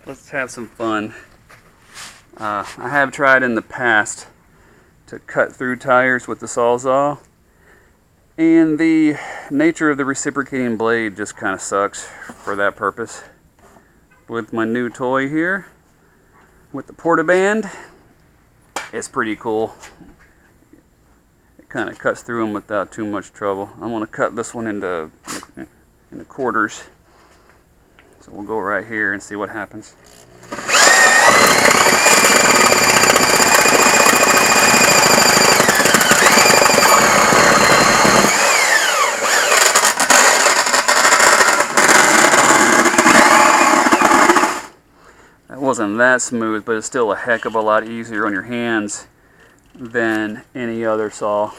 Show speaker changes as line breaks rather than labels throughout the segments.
Let's have some fun. I have tried in the past to cut through tires with the Sawzall, and the nature of the reciprocating blade just kind of sucks for that purpose. With my new toy here, with the Portaband, it's pretty cool. It kind of cuts through them without too much trouble. I'm going to cut this one into quarters. So we'll go right here and see what happens. That wasn't that smooth, but it's still a heck of a lot easier on your hands than any other saw.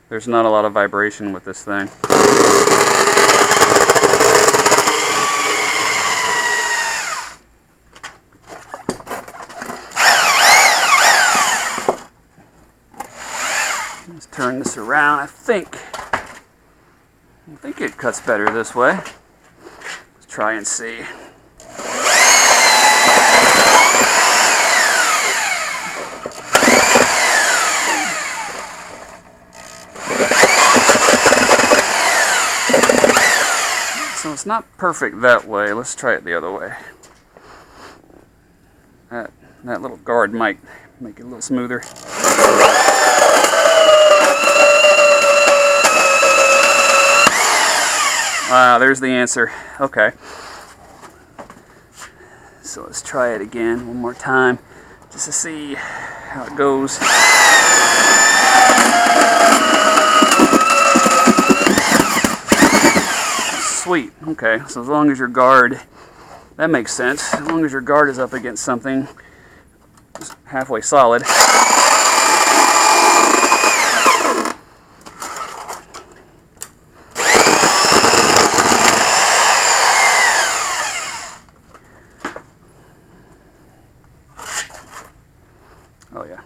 There's not a lot of vibration with this thing. Let's turn this around. I think it cuts better this way. Let's try and see. So it's not perfect that way. Let's try it the other way. That little guard might make it a little smoother. There's the answer. Okay. So let's try it again one more time just to see how it goes. Sweet. Okay, so as long as your guard, that makes sense. As long as your guard is up against something halfway solid. Oh yeah.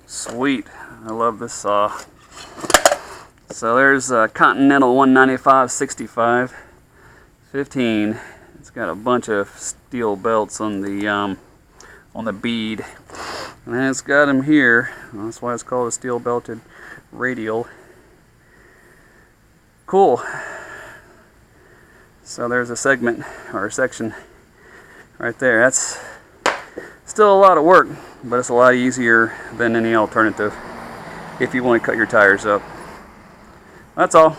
Sweet. I love this saw. So there's a Continental 195/65 15. It's got a bunch of steel belts on the bead, and it's got them here. Well, that's why it's called a steel belted radial. Cool. So there's a segment or a section right there. That's still a lot of work, but it's a lot easier than any alternative if you want to cut your tires up. That's all.